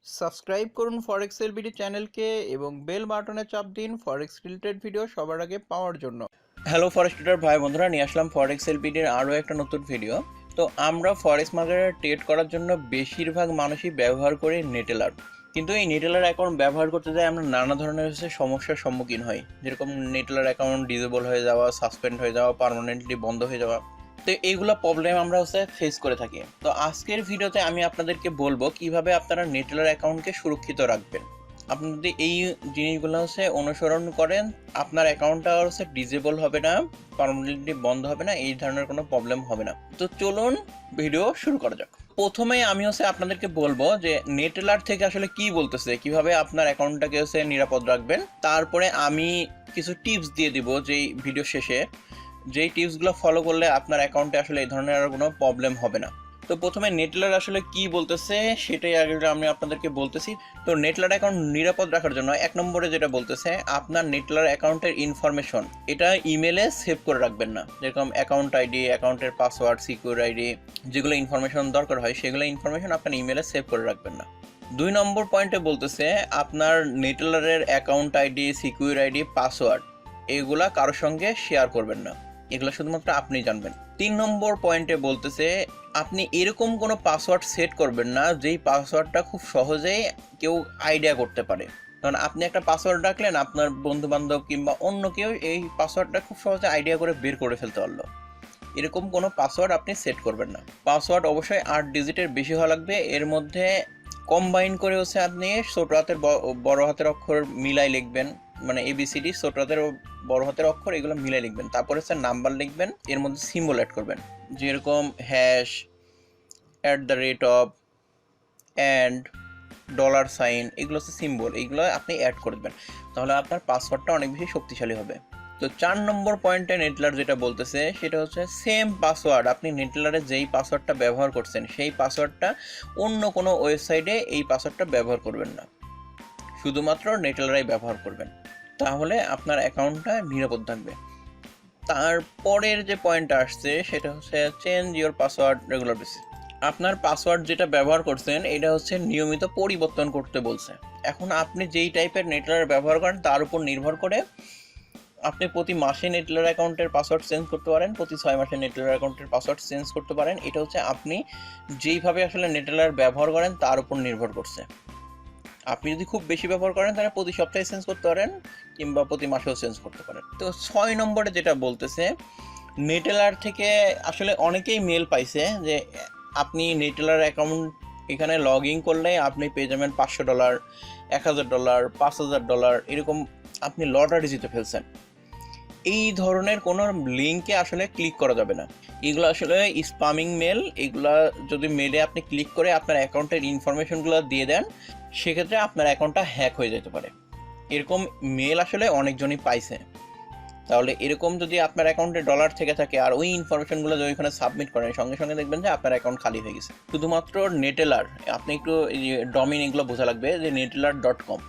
Subscribe করুন ফরেক্স LBD চ্যানেলকে এবং বেল বাটনে চাপ দিন ফরেক্স রিলেটেড ভিডিও সবার আগে পাওয়ার জন্য। হ্যালো ফরেক্স ট্রেডার ভাই বন্ধুরা, নিয়ে আসলাম ফরেক্স এলবিডির আরও একটা নতুন ভিডিও। তো আমরা ফরেক্স মার্কেটে ট্রেড করার জন্য বেশিরভাগ মানুষই ব্যবহার করি নেটেলার। কিন্তু এই নেটেলার অ্যাকাউন্ট ব্যবহার করতে যাই আমরা নানা ধরনের সমস্যার সম্মুখীন হই, যেরকম নেটেলার অ্যাকাউন্ট ডিসেবল হয়ে যাওয়া, সাসপেন্ড হয়ে যাওয়া, পার্মানেন্টলি বন্ধ হয়ে যাওয়া। তো এইগুলো প্রবলেম আমরা ফেস করে থাকি। তো আজকের ভিডিওতে আমি আপনাদেরকে বলবো কিভাবে আপনারা নেটেলার অ্যাকাউন্টকে সুরক্ষিত রাখবেন। আপনি যদি এই জিনিসগুলো অনুসরণ করেন, আপনার অ্যাকাউন্টটা ডিসেবল হবে না, পার্মানেন্টলি বন্ধ হবে না, এই ধরনের কোনো প্রবলেম হবে না। তো চলুন ভিডিও শুরু করা যাক। প্রথমে আমি আপনাদেরকে বলবো যে নেটেলার থেকে আসলে কি বলতেছে, কিভাবে আপনার অ্যাকাউন্টটাকে নিরাপদ রাখবেন। তারপরে আমি কিছু টিপস দিয়ে দিব যেই ভিডিও শেষে, যেই টিপসগুলো ফলো করলে আপনার অ্যাকাউন্টে আসলে এই ধরনের আর কোনো প্রবলেম হবে না। তো প্রথমে নেটলার আসলে কি বলতেছে সেটাই আগে আমি আপনাদেরকে বলতেছি। তো নেটলার অ্যাকাউন্ট নিরাপদ রাখার জন্য এক নম্বরে যেটা বলতেছে, আপনার নেটলার অ্যাকাউন্টের ইনফরমেশন এটা ইমেলে সেভ করে রাখবেন না। যেরকম অ্যাকাউন্ট আইডি, অ্যাকাউন্টের পাসওয়ার্ড, সিকিউর আইডি, যেগুলো ইনফরমেশন দরকার হয় সেগুলো ইনফরমেশন আপনার ইমেলে সেভ করে রাখবেন না। 2 নম্বর পয়েন্টে বলতেছে, আপনার নেটলারের account ID, secure ID, password এগুলা কারোর সঙ্গে শেয়ার করবেন না, এগুলো শুধুমাত্র আপনি জানবেন। 3 নম্বর পয়েন্টে বলতেছে, আপনি এরকম কোনো পাসওয়ার্ড সেট করবেন না যেই পাসওয়ার্ডটা খুব সহজেই কেউ আইডিয়া করতে পারে। কারণ আপনি একটা পাসওয়ার্ড রাখলেন, আপনার বন্ধু বান্ধব কিংবা অন্য কেউ এই পাসওয়ার্ডটা খুব সহজে আইডিয়া করে বের করে ফেলতে পারলো, এরকম কোনো পাসওয়ার্ড আপনি সেট করবেন না। পাসওয়ার্ড অবশ্যই 8 ডিজিটের বেশি হওয়া লাগবে। এর মধ্যে কম্বাইন করে আপনি ছোট হাতের বড় হাতের অক্ষর মিলাই লিখবেন, মানে এবিসিডি ছোট হাতের বড় হাতের অক্ষর এগুলো মিলাই লিখবেন। তারপরে নাম্বার লিখবেন, এর মধ্যে সিম্বল অ্যাড করবেন, যেরকম হ্যাশ, @, অ্যান্ড, $, এগুলো সিম্বল, এগুলো আপনি অ্যাড করে দেবেন। তাহলে আপনার পাসওয়ার্ডটা অনেক বেশি শক্তিশালী হবে। তো 4 নম্বর পয়েন্টে নেটলার যেটা বলতেছে সেটা হচ্ছে, সেম পাসওয়ার্ড আপনি নেটলারে যেই পাসওয়ার্ডটা ব্যবহার করছেন সেই পাসওয়ার্ডটা অন্য কোনো ওয়েবসাইটে এই পাসওয়ার্ডটা ব্যবহার করবেন না, শুধুমাত্র নেটলারাই ব্যবহার করবেন। তাহলে আপনার অ্যাকাউন্টটা নিরাপদ থাকবে। তারপরের যে পয়েন্টটা আসছে সেটা হচ্ছে, change your password regular basis. আপনার পাসওয়ার্ড যেটা ব্যবহার করছেন এটা নিয়মিত পরিবর্তন করতে বলছে। এখন আপনি যেই টাইপের নেটলার ব্যবহার করেন তার উপর নির্ভর করে আপনি প্রতি মাসে নেটলার অ্যাকাউন্টের পাসওয়ার্ড চেঞ্জ করতে পারেন, প্রতি 6 মাসে নেটলার অ্যাকাউন্টের পাসওয়ার্ড চেঞ্জ করতে পারেন। এটা আপনি যেইভাবে নেটলার ব্যবহার করেন তার উপর নির্ভর করছে। আপনি যদি খুব বেশি ব্যবহার করেন তাহলে প্রতি সপ্তাহে চেঞ্জ করতে পারেন কিংবা প্রতি মাসেও চেঞ্জ করতে পারেন। তো 6 নম্বরে যেটা বলতেছে, নেটেলার থেকে আসলে অনেকেই মেল পাইছে যে আপনি নেটেলার অ্যাকাউন্ট এখানে লগ ইন করলে আপনি পেয়ে যাবেন $500, $1000, $5000, এরকম আপনি লটারি জিতে ফেলছেন। এই ধরনের কোনো লিঙ্কে আসলে ক্লিক করা যাবে না, এগুলো আসলে স্প্যামিং মেল। এগুলা যদি মেলে আপনি ক্লিক করে আপনার অ্যাকাউন্টের ইনফরমেশনগুলো দিয়ে দেন, সেক্ষেত্রে আপনার অ্যাকাউন্টটা হ্যাক হয়ে যেতে পারে। এরকম মেল আসলে অনেকজনই পাইছে। তাহলে এরকম যদি আপনার অ্যাকাউন্টে ডলার থেকে থাকে আর ওই ইনফরমেশনগুলো যদি ওইখানে সাবমিট করেন, সঙ্গে সঙ্গে দেখবেন যে আপনার অ্যাকাউন্ট খালি হয়ে গেছে। শুধুমাত্র নেটেলার, আপনি একটু ডোমেইন এগুলো বোঝা লাগবে যে neteller.com,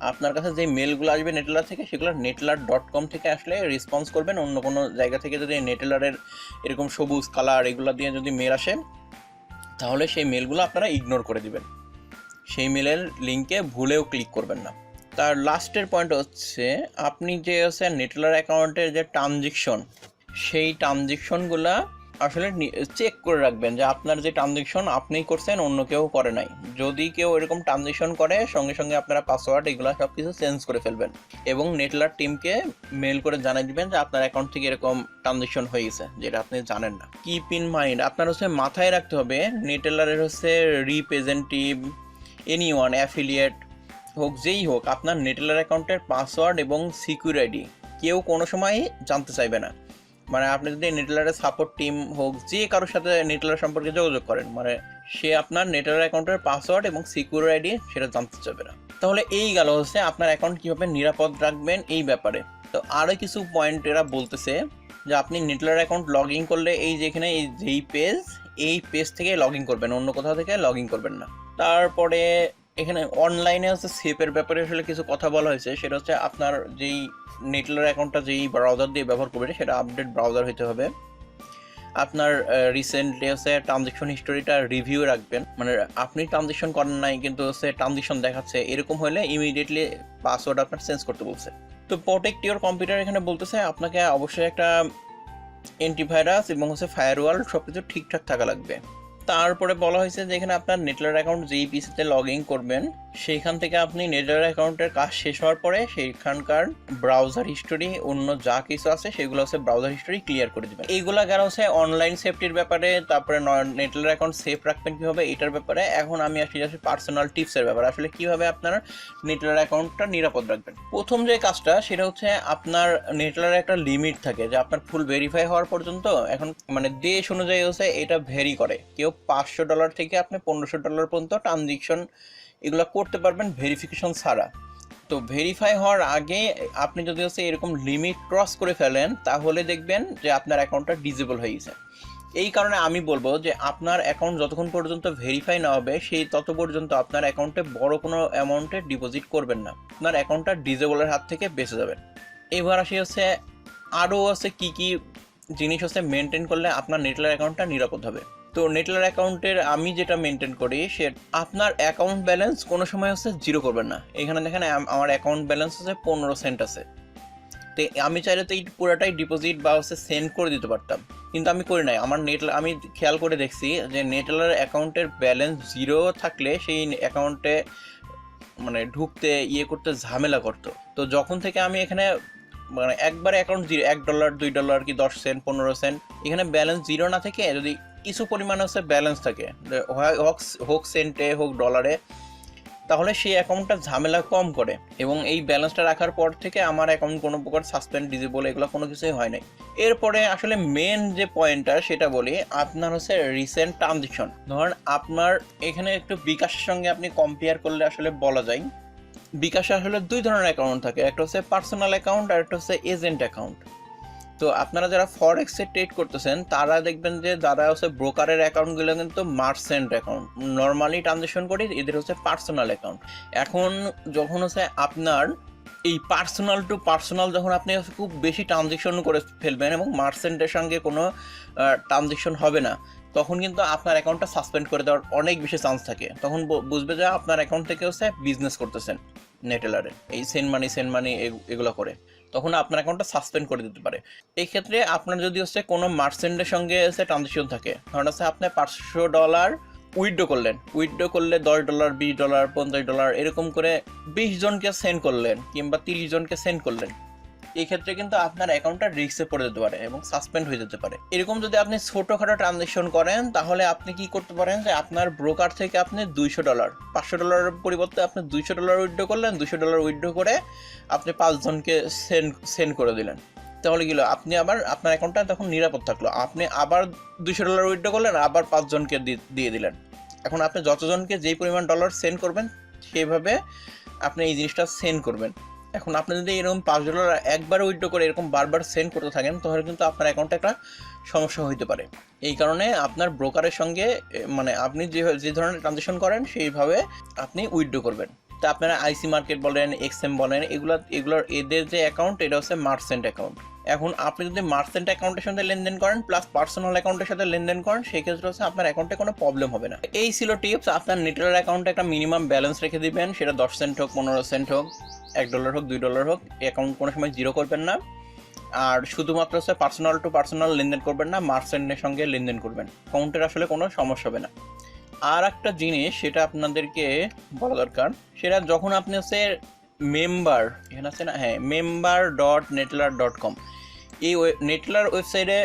আপনার কাছে যে মেলগুলো আসবে নেটেলার থেকে সেগুলো neteller.com থেকে আসলে রেসপন্স করবেন। অন্য কোনো জায়গা থেকে যদি নেটেলারের এরকম সবুজ কালার এগুলো দিয়ে যদি মেল আসে, তাহলে সেই মেলগুলো আপনারা ইগনোর করে দিবেন, সেই মেলের লিঙ্কে ভুলেও ক্লিক করবেন না। তার লাস্টের পয়েন্ট হচ্ছে, আপনি যে নেটেলার অ্যাকাউন্টের যে ট্রানজেকশন, সেই ট্রানজেকশনগুলো আসলে চেক করে রাখবেন যে আপনার যে ট্রানজেকশন আপনিই করছেন, অন্য কেউ করে নাই। যদি কেউ এরকম ট্রানজেকশন করে, সঙ্গে সঙ্গে আপনারা পাসওয়ার্ড এগুলো সব কিছু চেঞ্জ করে ফেলবেন এবং নেটেলার টিমকে মেল করে জানিয়ে দিবেন যে আপনার অ্যাকাউন্ট থেকে এরকম ট্রানজেকশন হয়ে গেছে, যেটা আপনি জানেন না। কিপ ইন মাইন্ড, আপনার মাথায় রাখতে হবে, নেটেলারের রিপ্রেজেন্টেটিভ, এনিওয়ান, অ্যাফিলিয়েট হোক, যেই হোক, আপনার নেটেলার অ্যাকাউন্টের পাসওয়ার্ড এবং সিকিউর আইডি কেউ কোনো সময় জানতে চাইবে না। মানে আপনি যদি নেটেলারের সাপোর্ট টিম হোক, যে কারোর সাথে নেটেলার সম্পর্কে যোগাযোগ করেন, মানে সে আপনার নেটেলার অ্যাকাউন্টের পাসওয়ার্ড এবং সিকিউর আইডি সেটা জানতে চাইবে না। তাহলে এই গেল আপনার অ্যাকাউন্ট কীভাবে নিরাপদ রাখবেন এই ব্যাপারে। তো আরও কিছু পয়েন্ট এরা বলতেছে যে আপনি নেটেলার অ্যাকাউন্ট লগ ইন করলে এই যেখানে এই পেজ থেকে লগ ইন করবেন, অন্য কোথাও থেকে লগ ইন করবেন না। তারপরে এখানে অনলাইনে সেফের ব্যাপারে আসলে কিছু কথা বলা হয়েছে। সেটা আপনার যেই নেটলার অ্যাকাউন্টটা যেই ব্রাউজার দিয়ে ব্যবহার করবেন সেটা আপডেট ব্রাউজার হতে হবে। আপনার রিসেন্টলি হচ্ছে ট্রানজেকশন হিস্টোরিটা রিভিউ রাখবেন, মানে আপনি ট্রানজেকশন করেন নাই কিন্তু হচ্ছে ট্রানজেকশন দেখাচ্ছে, এরকম হলে ইমিডিয়েটলি পাসওয়ার্ড আপনার চেঞ্জ করতে বলছে। তো প্রোটেক্ট ইওর কম্পিউটার এখানে বলতেছে আপনাকে অবশ্যই একটা অ্যান্টিভাইরাস এবং হচ্ছে ফায়ারওয়াল সব কিছু ঠিকঠাক থাকা লাগবে। তারপরে বলা হয়েছে যে এখানে আপনার নেটলার অ্যাকাউন্ট যেই পিসিতে লগ ইন করবেন সেইখান থেকে আপনি নেটলার অ্যাকাউন্টের কাজ শেষ হওয়ার পরে সেইখানকার ব্রাউজার হিস্টোরি অন্য যা কিছু আছে সেগুলো হচ্ছে ব্রাউজার হিস্টোরি ক্লিয়ার করে দেবেন। এইগুলা গেল হচ্ছে অনলাইন সেফটির ব্যাপারে। তারপরে নেটলার অ্যাকাউন্ট সেফ রাখবেন কীভাবে এটার ব্যাপারে। এখন আমি আসি যাচ্ছি পার্সোনাল টিপসের ব্যাপারে, আসলে কীভাবে আপনার নেটলার অ্যাকাউন্টটা নিরাপদ রাখবেন। প্রথম যে কাজটা সেটা হচ্ছে আপনার নেটলার একটা লিমিট থাকে যে আপনার ফুল ভেরিফাই হওয়ার পর্যন্ত। এখন মানে দেশ অনুযায়ী হচ্ছে এটা ভেরি করে, কেউ $500 থেকে আপনি $1500 পর্যন্ত ট্রানজেকশন এগুলো করতে পারবেন ভেরিফিকেশন ছাড়া। তো ভেরিফাই হওয়ার আগে আপনি যদি হচ্ছে এরকম লিমিট ক্রস করে ফেলেন তাহলে দেখবেন যে আপনার অ্যাকাউন্টটা ডিজেবল হয়ে গেছে। এই কারণে আমি বলবো যে আপনার অ্যাকাউন্ট যতক্ষণ পর্যন্ত ভেরিফাই না হবে সেই তত পর্যন্ত আপনার অ্যাকাউন্টে বড় কোনো অ্যামাউন্টে ডিপোজিট করবেন না, আপনার অ্যাকাউন্টটা ডিজেবলের হাত থেকে বেঁচে যাবেন। এবার আসি হচ্ছে আরও হচ্ছে কী কী জিনিস হচ্ছে মেনটেন করলে আপনার নেটলার অ্যাকাউন্টটা নিরাপদ হবে। তো নেটলার অ্যাকাউন্টের আমি যেটা মেনটেন করি সে আপনার অ্যাকাউন্ট ব্যালেন্স কোনো সময় হচ্ছে জিরো করবেন না। এখানে দেখেন আমার অ্যাকাউন্ট ব্যালেন্স হচ্ছে 15 সেন্ট আছে। তো আমি চাইলে তো এই পুরোটাই ডিপোজিট বা হচ্ছে সেন্ড করে দিতে পারতাম, কিন্তু আমি করি নাই। আমার আমি খেয়াল করে দেখছি যে নেটলার অ্যাকাউন্টের ব্যালেন্স জিরো থাকলে সেই অ্যাকাউন্টে মানে ঢুকতে করতে ঝামেলা করতো। তো যখন থেকে আমি এখানে মানে একবারে অ্যাকাউন্ট জিরো, $1 $2 কি 10 সেন্ট 15 সেন্ট এখানে ব্যালেন্স জিরো না থেকে যদি কিছু পরিমাণ হচ্ছে ব্যালেন্স থাকে, হোক সেন্টে হোক ডলারে, তাহলে সেই অ্যাকাউন্টটা ঝামেলা কম করে। এবং এই ব্যালেন্সটা রাখার পর থেকে আমার অ্যাকাউন্ট কোনো প্রকার সাসপেন্ড ডিজেবল এগুলো কোনো কিছুই হয় নাই। এরপরে আসলে মেন যে পয়েন্টটা সেটা বলি, আপনার হচ্ছে রিসেন্ট ট্রানজেকশন। ধরেন আপনার এখানে একটু বিকাশের সঙ্গে আপনি কম্পেয়ার করলে আসলে বলা যায় বিকাশে আসলে দুই ধরনের অ্যাকাউন্ট থাকে, একটা হচ্ছে পার্সোনাল অ্যাকাউন্ট আর একটা হচ্ছে এজেন্ট অ্যাকাউন্ট। তো আপনারা যারা ফরেক্সে ট্রেড করতেছেন তারা দেখবেন যে যারা হচ্ছে ব্রোকারের অ্যাকাউন্টগুলো কিন্তু মার্চেন্ট অ্যাকাউন্ট, নর্মালি ট্রানজেকশন করি এদের হচ্ছে পার্সোনাল অ্যাকাউন্ট। এখন যখন হচ্ছে আপনার এই পার্সোনাল টু পার্সোনাল যখন আপনি খুব বেশি ট্রানজেকশন করে ফেলবেন এবং মার্চেন্টের সঙ্গে কোনো ট্রানজেকশন হবে না, তখন কিন্তু আপনার অ্যাকাউন্টটা সাসপেন্ড করে দেওয়ার অনেক বেশি চান্স থাকে। তখন বুঝবে যে আপনার অ্যাকাউন্ট থেকে হচ্ছে বিজনেস করতেছেন নেটেলারে, এই সেন্ড মানি এগুলো করে, তখন আপনার অ্যাকাউন্টটা সাসপেন্ড করে দিতে পারে। এই ক্ষেত্রে আপনার যদি হচ্ছে কোনো মার্চেন্টের সঙ্গে হচ্ছে ট্রানজেকশন থাকে, ধরুন হচ্ছে আপনি $500 উইথড্র করলেন, উইথড্র করলে $10 $20 $50 এরকম করে 20 জনকে সেন্ড করলেন কিংবা 30 জনকে সেন্ড করলেন, এই ক্ষেত্রে কিন্তু আপনার অ্যাকাউন্টটা রিস্কে পড়ে যেতে পারে এবং সাসপেন্ড হয়ে যেতে পারে। এরকম যদি আপনি ছোটোখাটো ট্রানজেকশন করেন তাহলে আপনি কি করতে পারেন যে আপনার ব্রোকার থেকে আপনি $200 $500 পরিবর্তে আপনি $200 উইথড্র করলেন, $200 উইথড্র করে আপনি 5 জনকে সেন্ড করে দিলেন, তাহলে কি হলো, আপনি আবার আপনার অ্যাকাউন্টটা তখন নিরাপদ থাকলো। আপনি আবার $200 উইথড্র করলেন, আবার 5 জনকে দিয়ে দিলেন। এখন আপনি যতজনকে যেই পরিমাণ ডলার সেন্ড করবেন সেইভাবে আপনি এই জিনিসটা সেন্ড করবেন। এখন আপনি যদি এরকম $5 একবার উইথড্র করে এরকম বারবার সেন্ড করতে থাকেন তাহলে কিন্তু আপনার অ্যাকাউন্টে একটা সমস্যা হতে পারে। এই কারণে আপনার ব্রোকারের সঙ্গে মানে আপনি যে ধরনের ট্রানজেকশন করেন সেইভাবে আপনি উইথড্র করবেন। তা আপনারা আইসি মার্কেট বলেন, এক্সএম বলেন, এগুলোর এদের যে অ্যাকাউন্ট এটা হচ্ছে মার্চেন্ট অ্যাকাউন্ট। এখন আপনি যদি মার্চেন্ট অ্যাকাউন্টের সাথে লেনদেন করেন প্লাস পার্সোনাল অ্যাকাউন্টের সাথে লেনদেন করেন সেই ক্ষেত্রে হচ্ছে আপনার অ্যাকাউন্টে কোনো প্রবলেম হবে না। এই ছিল টিপস। আপনার নেটেলার অ্যাকাউন্টে একটা মিনিমাম ব্যালেন্স রেখে দিবেন, সেটা 10 সেন্ট হোক 15 সেন্ট হোক $1 হোক $2 হোক, অ্যাকাউন্ট কোনো সময় জিরো করবেন না। আর শুধুমাত্র হচ্ছে পার্সোনাল টু পার্সোনাল লেনদেন করবেন না, মার্চেন্টের সঙ্গে লেনদেন করবেন, অ্যাকাউন্টের আসলে কোনো সমস্যা হবে না। আর একটা জিনিস সেটা আপনাদেরকে বলা দরকার, সেটা যখন আপনি হচ্ছে মেম্বার এখানে আছে না, হ্যাঁ member.neteller.com এই নেটেলার ওয়েবসাইটে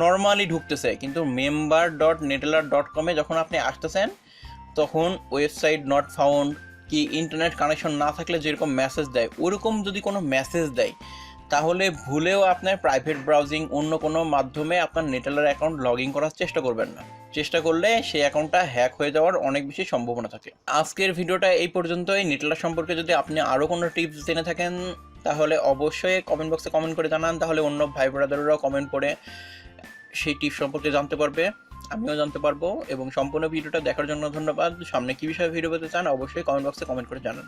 নর্মালি ঢুকতেছে, কিন্তু member.neteller.com যখন আপনি আসতেছেন তখন ওয়েবসাইট নট ফাউন্ড কি ইন্টারনেট কানেকশন না থাকলে যেরকম মেসেজ দেয় ওরকম যদি কোনো মেসেজ দেয় তাহলে ভুলেও আপনার প্রাইভেট ব্রাউজিং অন্য কোনো মাধ্যমে আপনার নেটেলার অ্যাকাউন্ট লগ ইন করার চেষ্টা করবেন না। চেষ্টা করলে সেই অ্যাকাউন্টটা হ্যাক হয়ে যাওয়ার অনেক বেশি সম্ভাবনা থাকে। আজকের ভিডিওটা এই পর্যন্তই। নেটেলার সম্পর্কে যদি আপনি আরও কোনো টিপস জেনে থাকেন তাহলে অবশ্যই কমেন্ট বক্সে কমেন্ট করে জানান, তাহলে অন্য ভাই ব্রাদাররাও কমেন্ট করে সেই টিপস সম্পর্কে জানতে পারবে, আমিও জানতে পারবো। এবং সম্পূর্ণ ভিডিওটা দেখার জন্য ধন্যবাদ। সামনে কী বিষয়ে ভিডিও পেতে চান অবশ্যই কমেন্ট বক্সে কমেন্ট করে জানান।